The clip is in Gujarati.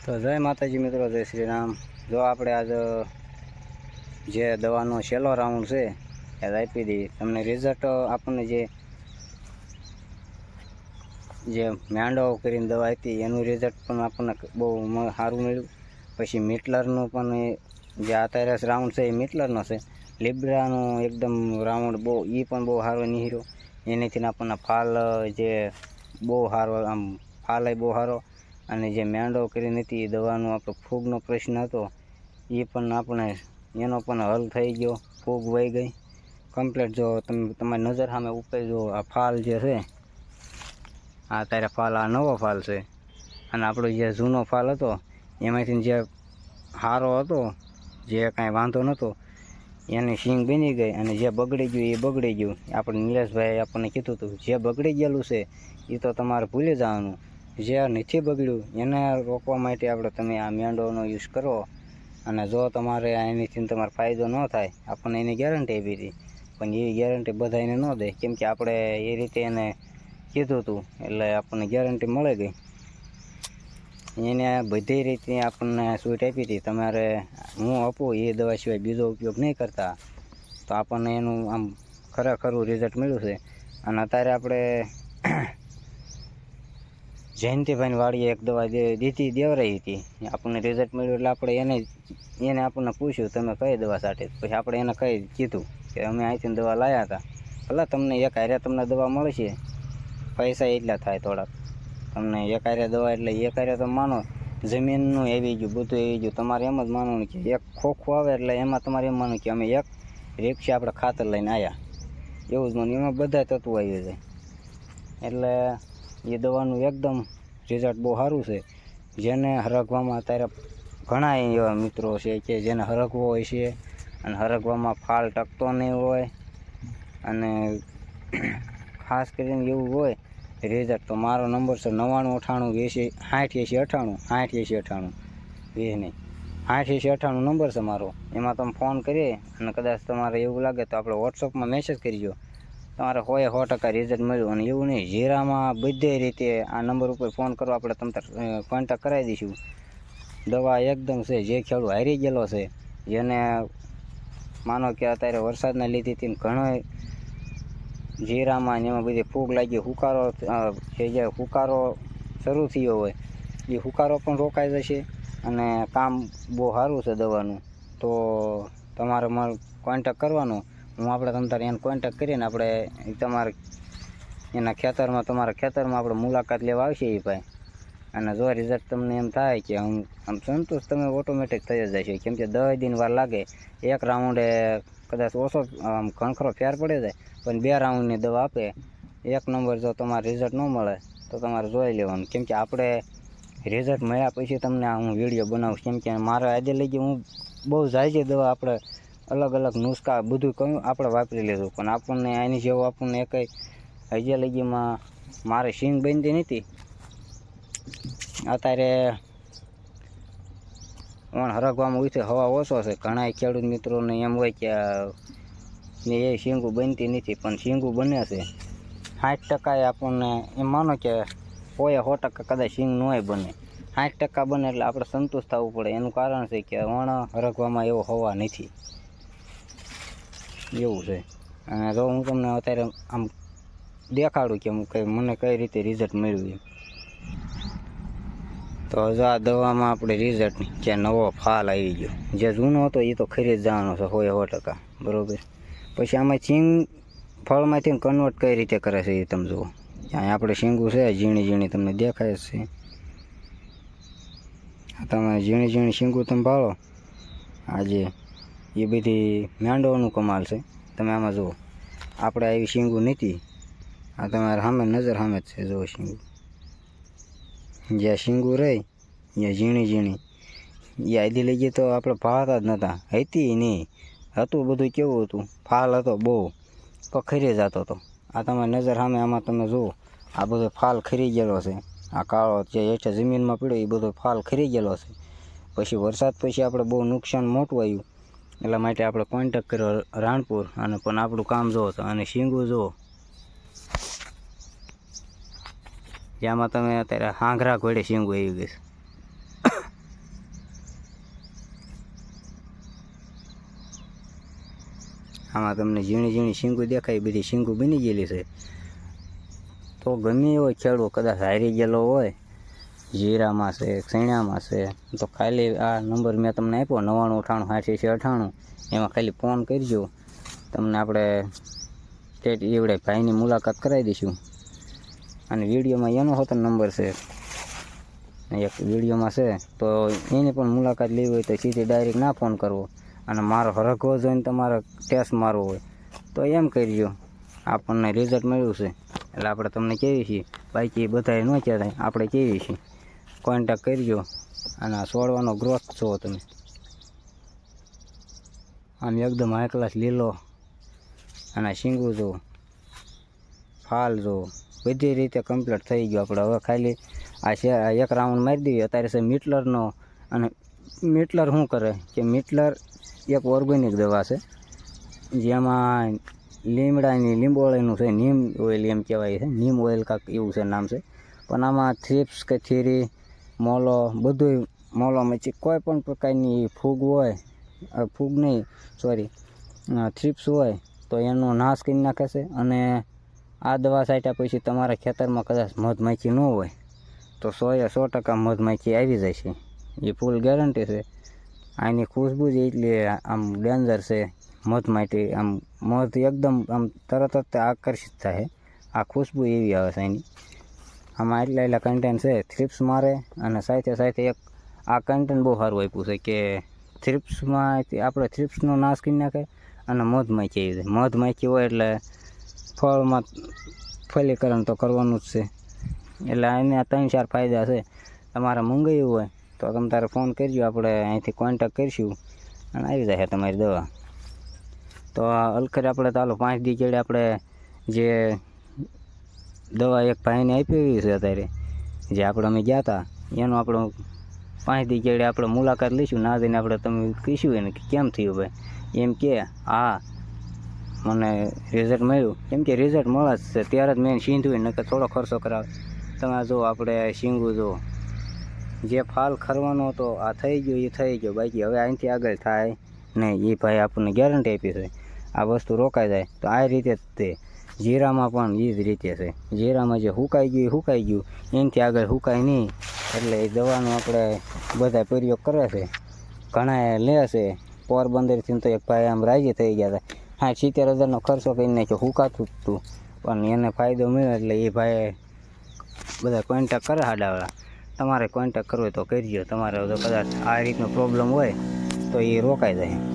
તો જય માતાજી મિત્રો, જય શ્રી રામ। જો આપણે આજ જે દવાનો છેલ્લો રાઉન્ડ છે એ આપી દઈએ તમને। રિઝલ્ટ આપણને જે મેંડો કરીને દવા આપી એનું રિઝલ્ટ પણ આપણને બહુ સારું મળ્યું। પછી મિટલરનું પણ જે અત્યારે રાઉન્ડ છે એ મિટલરનો છે। લીબ્રાનો એકદમ રાઉન્ડ બહુ એ પણ બહુ સારો નીકળ્યો। એનાથી આપણને ફાલ જે બહુ સારો, આમ ફાલ બહુ સારો। અને જે મેંડો કરીને હતી દવાનો આપણો ફૂગનો પ્રશ્ન હતો એ પણ આપણે એનો પણ હલ થઈ ગયો, ફૂગ વહી ગઈ કમ્પ્લીટ। જો તમે તમારી નજર સામે ઉપર જો આ ફાલ જે છે, આ અત્યારે ફાલ, આ નવો ફાલ છે। અને આપણો જે જૂનો ફાલ હતો એમાંથી જે સારો હતો, જે કાંઈ વાંધો નહોતો, એની સિંગ બની ગઈ। અને જે બગડી ગયું એ બગડી ગયું। આપણે નિલેશભાઈ આપણને કીધું હતું જે બગડી ગયેલું છે એ તો તમારે ભૂલી જવાનું, જે નથી બગડ્યું એને રોકવા માટે આપણે તમે આ મેંડોનો યુઝ કરો। અને જો તમારે એનીથી તમારે ફાયદો ન થાય, આપણને એની ગેરંટી આપી હતી, પણ એ ગેરંટી બધાને ન દે, કેમ કે આપણે એ રીતે એને કીધું હતું એટલે આપણને ગેરંટી મળી ગઈ। એને બધી રીતે આપણને છૂટ આપી હતી, તમારે હું આપું એ દવા સિવાય બીજો ઉપયોગ નહીં કરતા, તો આપણને એનું આમ ખરેખરું રિઝલ્ટ મળ્યું છે। અને અત્યારે આપણે જયંતિભાઈની વાડીએ એક દવા દેવરાઈ હતી, આપણને રિઝલ્ટ મળ્યું એટલે આપણે એને આપણને પૂછ્યું તમે કઈ દવા છાંટી, પછી આપણે એને કઈ કીધું કે અમે અહીંથી દવા લાવ્યા હતા। ભલે તમને એક હારે તમને દવા મળશે, પૈસા એટલા થાય થોડાક, તમને એક હારે દવા એટલે એક હારે તો માનો જમીનનું આવી ગયું, બધું આવી ગયું, તમારે એમ જ માનવાનું કે એક ખોખું આવે એટલે એમાં તમારે એમ માનવું કે અમે એક રિક્ષા આપણે ખાતર લઈને આવ્યા, એવું જ માનું, એમાં બધા તત્વો આવી જાય। એટલે એ દવાનું એકદમ રિઝલ્ટ બહુ સારું છે। જેને હરગવામાં અત્યારે ઘણા એવા મિત્રો છે કે જેને હરગવો હોય છે અને હરગવામાં ફાલ ટકતો નહીં હોય, અને ખાસ કરીને એવું હોય રિઝલ્ટ, તો મારો નંબર છે 99 98 80 60 80 98 80 નહીં 80 80 નંબર છે મારો। એમાં તમે ફોન કરી અને કદાચ તમારે એવું લાગે તો આપણે વોટ્સઅપમાં મેસેજ કરજો, તમારે 100% રિઝલ્ટ મળ્યું। અને એવું નહીં, જીરામાં બધી રીતે આ નંબર ઉપર ફોન કરો, આપણે તમને કોન્ટેક્ટ કરાવી દઈશું। દવા એકદમ છે, જે ખેડૂત હારી ગયેલો છે, જેને માનો કે અત્યારે વરસાદના લીધેથી ઘણો જીરામાં ને એમાં બધી ફૂગ લાગી, હુકારો જે હુકારો શરૂ થયો હોય એ હુકારો પણ રોકાઈ જશે। અને કામ બહુ સારું છે દવાનું, તો તમારે મારો કોન્ટેક્ટ કરવાનો, હું આપણે તમારે એને કોન્ટેક્ટ કરીને આપણે તમારે એના ખેતરમાં, તમારા ખેતરમાં આપણે મુલાકાત લેવા આવશે એ ભાઈ। અને જો રિઝલ્ટ તમને એમ થાય કે હું આમ સંતોષ, તમે ઓટોમેટિક થઈ જ જશે, કેમ કે 10 દિન વાર લાગે, એક રાઉન્ડે કદાચ ઓછો આમ ઘણખરો ફેર પડે જાય, પણ 2 રાઉન્ડની દવા આપે। એક નંબર જો તમારે રિઝલ્ટ ન મળે તો તમારે જોઈ લેવાનું, કેમ કે આપણે રિઝલ્ટ મળ્યા પછી તમને હું વિડીયો બનાવું, કેમ કે મારા આજે લગી હું બહુ ઝાઝી દવા આપણે અલગ અલગ નુસ્ખા બધું કહ્યું આપણે વાપરી લીધું, પણ આપણને આની જેવો આપણને એકઈ હજી લગીમાં મારે સિંગ બનતી નથી। અત્યારે હરગવામાં ઉઠે હવા ઓછો છે, ઘણા ખેડૂત મિત્રોને એમ હોય કે એ શીંગું બનતી નથી, પણ શીંગું બને છે 60%। આપણને એમ માનો કે 100% કદાચ શીંગ નોય બને, 60% બને એટલે આપણે સંતોષ થવું પડે। એનું કારણ છે કે હરગવામાં એવો હવા નથી, એવું છે। અને જો હું તમને અત્યારે આમ દેખાડું કે મને કઈ રીતે રિઝલ્ટ મળ્યું, તો જો આ દવામાં આપણે રિઝલ્ટ કે નવો ફાલ આવી ગયો, જે જૂનો હતો એ તો ખરી જ જવાનો છે 100%, બરાબર। પછી આમાં સિંગ ફળમાંથી કન્વર્ટ કઈ રીતે કરે છે એ તમે જુઓ, અહીં આપણે શીંગું છે ઝીણી ઝીણી તમને દેખાય છે, તમે ઝીણી ઝીણી શીંગું તમે ભાળો, આજે એ બધી મેંડોનું કમાલ છે। તમે આમાં જુઓ, આપણે આવી શીંગું નથી, આ તમારે સામે નજર સામે જ છે, જુઓ શીંગું, જે શીંગું રહી એ ઝીણી ઝીણી, એ આદી લઈ ગઈ તો આપણે ભાળતા જ નહોતા, હતી નહીં, હતું બધું કેવું હતું, ફાલ હતો બહુ, તો ખરી જતો હતો। આ તમારી નજર સામે આમાં તમે જુઓ, આ બધો ફાલ ખરી ગયેલો છે, આ કાળો જે હેઠે જમીનમાં પડ્યો એ બધો ફાલ ખરી ગયેલો છે। પછી વરસાદ પછી આપણે બહુ નુકસાન મોટું આવ્યું, એટલા માટે આપણે કોન્ટેક્ટ કર્યો રાણપુર, અને પણ આપણું કામ જુઓ તો, અને શીંગું જુઓ, જેમાં તમે અત્યારે હાંઘરા ઘોડે શીંગું આવી ગઈ છે। આમાં તમને ઝીણી ઝીણી શીંગું દેખાય, બધી શીંગું બની ગયેલી છે. તો ગમે એવો ખેડૂત કદાચ હારી ગયેલો હોય, જીરામાં છે, ચણામાં છે, તો ખાલી આ નંબર મેં તમને આપ્યો 9998 એમાં ખાલી ફોન કરજો. તમને આપણે એવડે ભાઈની મુલાકાત કરાવી દઈશું. અને વિડીયોમાં એનો હોતો નંબર છે, એક વિડીયોમાં છે, તો એની પણ મુલાકાત લેવી હોય તો સીધી ડાયરેક્ટ ના ફોન કરવો. અને મારો હરખવો જોઈને તમારે ટેસ્ટ મારવો હોય તો એમ કરજો. આપણને રિઝલ્ટ મળ્યું છે એટલે આપણે તમને કહેવી છીએ, બાકી બધાએ ન કહેવાય, આપણે કહેવી છીએ. કોન્ટેક કરજો. અને આ છોડવાનો ગ્રોથ જુઓ તમે, આમ એકદમ હાઈ ક્લાસ લીલો. અને શીંગું જુઓ, ફાલ જુઓ, બધી રીતે કમ્પ્લીટ થઈ ગયું. આપણે હવે ખાલી આ એક રાઉન્ડ મારી દઈએ. અત્યારે છે મિટલરનો. અને મિટલર શું કરે કે મિટલર એક ઓર્ગેનિક દવા છે, જેમાં લીમડાની લીંબોળીનું છે, નીમ ઓઇલ એમ કહેવાય છે, નીમ ઓઇલ કાંક એવું છે નામ છે. પણ આમાં થ્રિપ્સ કે થીરી, મોલો, બધું મોલોમાં કોઈ પણ પ્રકારની ફૂગ હોય, ફૂગ નહીં સોરી થ્રિપ્સ હોય તો એનો નાશ કરી નાખે છે. અને આ દવા છાંટ્યા પછી તમારા ખેતરમાં કદાચ મધમાખી ન હોય તો 100% મધમાખી આવી જાય છે, એ ફૂલ ગેરંટી છે. આની ખુશ્બુ જ એટલી આમ ડેન્જર છે. મધમાખી આમ મધ એકદમ આમ તરત જ આકર્ષિત થાય. આ ખુશ્બુ એવી આવે છે એની. આમાં એટલા કન્ટેન્ટ છે, થ્રિપ્સ મારે. અને સાથે સાથે એક આ કન્ટેન્ટ બહુ સારું આપ્યું છે કે થ્રિપ્સમાં આપણે થ્રિપ્સનો નાશ કરી નાખે અને મધમાખી આવી જાય. મધમાખી હોય એટલે ફળમાં ફલીકરણ તો કરવાનું જ છે. એટલે એને 3-4 ફાયદા છે. તમારે મંગાવ્યું હોય તો તમે તારે ફોન કરજો, આપણે અહીંથી કોન્ટેક કરીશું અને આવી જશે તમારી દવા. તો અલખર આપણે ચાલો 5 દી કેળે આપણે જે દવા એક ભાઈને આપી છે અત્યારે, જે આપણે અમે ગયા હતા, એનો આપણો 5 દી કેળે આપણે મુલાકાત લઈશું. ના જઈને આપણે તમે કહીશું એને કે કેમ થયું ભાઈ, એમ કે હા મને રિઝલ્ટ મળ્યું. કેમ કે રિઝલ્ટ મળે જ છે ત્યારે જ મેં સીંધું, નકર થોડો ખર્ચો કરાવે. તમે જો આપણે શીંગું જો, જે ફાલ ખરવાનો હતો આ થઈ ગયો, એ થઈ ગયો. બાકી હવે અહીંથી આગળ થાય નહીં, એ ભાઈ આપણને ગેરંટી આપી છે. આ વસ્તુ રોકાઈ જાય તો આ રીતે જ તે જીરામાં પણ એ જ રીતે છે. જીરામાં જે સુકાઈ ગયું એ સુકાઈ ગયું, એનાથી આગળ સુકાય નહીં. એટલે એ દવાનો આપણે બધા પ્રયોગ કરે છે, ઘણા લે છે. પોરબંદરથી તો એક ભાઈ આમ રાજી થઈ ગયા હતા. 70,000નો ખર્ચો કરીને નાખ્યો, સુકાતું જ હતું, પણ એને ફાયદો મળ્યો. એટલે એ ભાઈ બધા કોન્ટેક કરે હાડાવાળા. તમારે કોન્ટેક કરવો હોય તો કરજો. તમારે કદાચ આ રીતનો પ્રોબ્લેમ હોય તો એ રોકાઈ જાય.